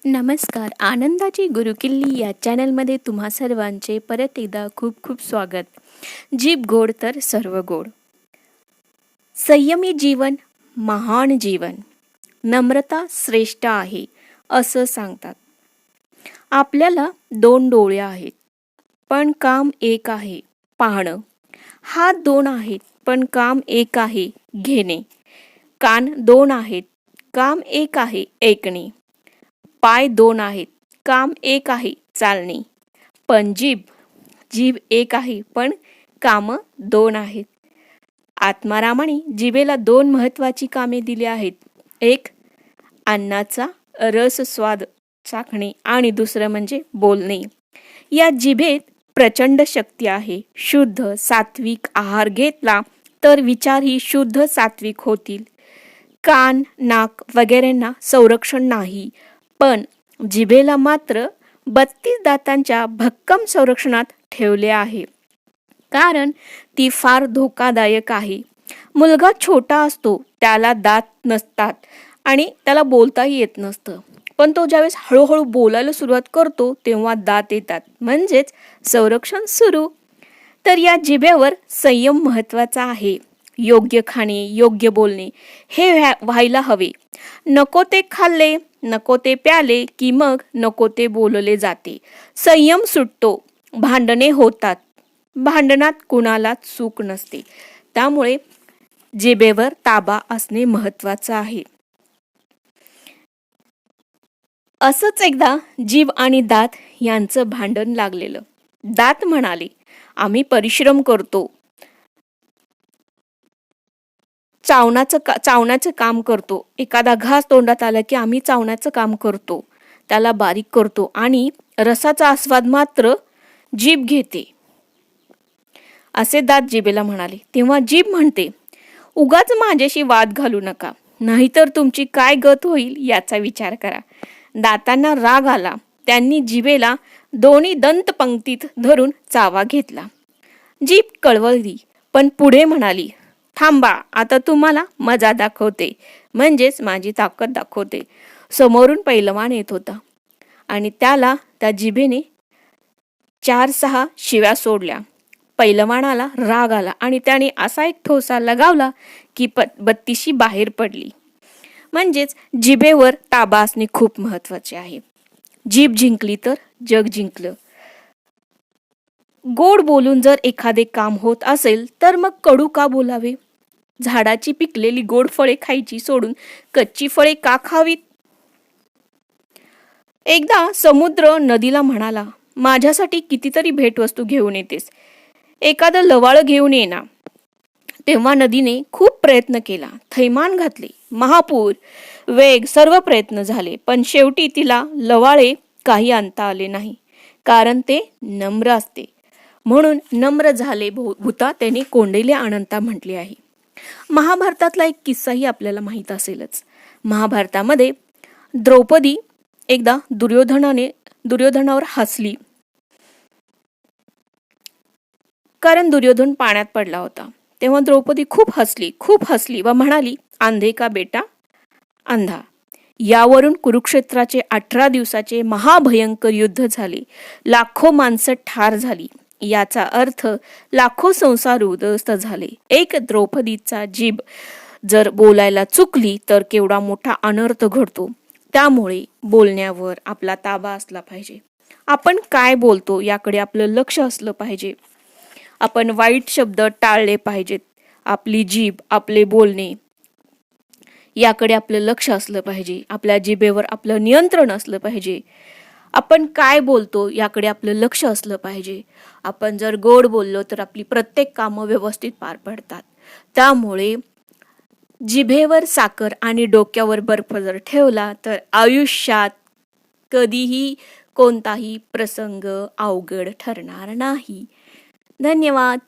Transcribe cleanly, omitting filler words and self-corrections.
नमस्कार. आनंदाची गुरुकिल्ली या चॅनलमध्ये तुम्हा सर्वांचे परत एकदा खूप खूप स्वागत. जीभ गोड तर सर्व गोड. संयमी जीवन महान जीवन. नम्रता श्रेष्ठ आहे असं सांगतात. आपल्याला 2 डोळे आहेत पण काम एक आहे पाहणं. हात 2 आहेत पण काम एक आहे घेणे. कान 2 आहेत काम एक आहे ऐकणे. पाय 2 आहेत काम एक आहे चालणे. पण जीभ एक आहे पण काम 2 आहेत. आत्मारामाने जिभेला 2 महत्त्वाची कामे दिली आहेत. एक अन्नाचा रस स्वाद चाखणे आणि दुसरं म्हणजे बोलणे. या जिभेत प्रचंड शक्ती आहे. शुद्ध सात्विक आहार घेतला तर विचारही शुद्ध सात्विक होतील. कान नाक वगैरेंना संरक्षण नाही, पण जिभेला मात्र 32 दातांच्या भक्कम संरक्षणात ठेवले आहे, कारण ती फार धोकादायक आहे. मुलगा छोटा असतो, त्याला दात नसतात आणि त्याला बोलताही येत नसतं, पण तो ज्यावेळेस हळूहळू बोलायला सुरुवात करतो तेव्हा दात येतात, म्हणजेच संरक्षण सुरू. तर या जिभेवर संयम महत्त्वाचा आहे. योग्य खाणे योग्य बोलणे हे व्हायला हवे. नको ते खाल्ले नको ते प्याले की मग नको ते बोलले जाते. संयम सुटतो, भांडणे होतात. भांडणात कुणालाच चूक नसते. त्यामुळे जिभेवर ताबा असणे महत्त्वाचं आहे. असंच एकदा जीभ आणि दात यांचं भांडण लागलेलं. दात म्हणाले, आम्ही परिश्रम करतो, चावण्याचं काम करतो. एखादा घास तोंडात आला की आम्ही चावण्याचं काम करतो, त्याला बारीक करतो आणि रसाचा आस्वाद मात्र जीभ घेते, असे दात जिभेला म्हणाले. तेव्हा जीभ म्हणते, उगाच माझ्याशी वाद घालू नका, नाहीतर तुमची काय गत होईल याचा विचार करा. दातांना राग आला. त्यांनी जिभेला दोन्ही दंत पंक्तीत धरून चावा घेतला. जीभ कळवळली पण पुढे म्हणाली, थांबा, आता तुम्हाला मजा दाखवते, म्हणजेच माझी ताकद दाखवते. समोरून पैलवान येत होता आणि त्याला त्या जिभेने 4-6 शिव्या सोडल्या. पैलवानाला राग आला आणि त्याने असा एक ठोसा लगावला की बत्तीशी बाहेर पडली. म्हणजेच जिभेवर ताबा असणे खूप महत्त्वाचे आहे. जीभ जिंकली तर जग जिंकलं. गोड बोलून जर एखादे काम होत असेल तर मग कडू का बोलावे? झाडाची पिकलेली गोड फळे खायची सोडून कच्ची फळे का खावीत? एकदा समुद्र नदीला म्हणाला, माझ्यासाठी कितीतरी भेटवस्तू घेऊन येतेस, एखादं लवाळ घेऊन ये ना. तेव्हा नदीने खूप प्रयत्न केला, थैमान घातले, महापूर, वेग, सर्व प्रयत्न झाले, पण शेवटी तिला लवाळे काही आणता आले नाही, कारण ते नम्र असते. म्हणून नम्र झाले भूता त्याने कोंडेले अनंता म्हटले आहे. महाभारतातला एक किस्साही आपल्याला माहीत असेलच. महाभारतामध्ये द्रौपदी एकदा दुर्योधनावर हसली, कारण दुर्योधन पाण्यात पडला होता. तेव्हा द्रौपदी खूप हसली व म्हणाली, अंधे का बेटा अंधा. यावरून कुरुक्षेत्राचे 18 दिवसाचे महाभयंकर युद्ध झाले. लाखो माणसं ठार झाली. याचा अर्थ लाखो संसार उद्ध्वस्त झाले. एक द्रौपदीचा जीभ जर बोलायला चुकली तर केवढा मोठा अनर्थ घडतो. त्यामुळे बोलण्यावर आपला ताबा असला पाहिजे. आपण काय बोलतो याकडे आपलं लक्ष असलं पाहिजे. आपण वाईट शब्द टाळले पाहिजेत. आपली जीभ, आपले बोलणे याकडे आपलं लक्ष असलं पाहिजे. आपल्या जिभेवर आपलं नियंत्रण असलं पाहिजे. आपण काय बोलतो याकडे आपलं लक्ष असलं पाहिजे. आपण जर गोड बोललो तर आपली प्रत्येक कामं व्यवस्थित पार पडतात. त्यामुळे जिभेवर साखर आणि डोक्यावर बर्फ जर ठेवला तर आयुष्यात कधीही कोणताही प्रसंग अवघड ठरणार नाही. धन्यवाद.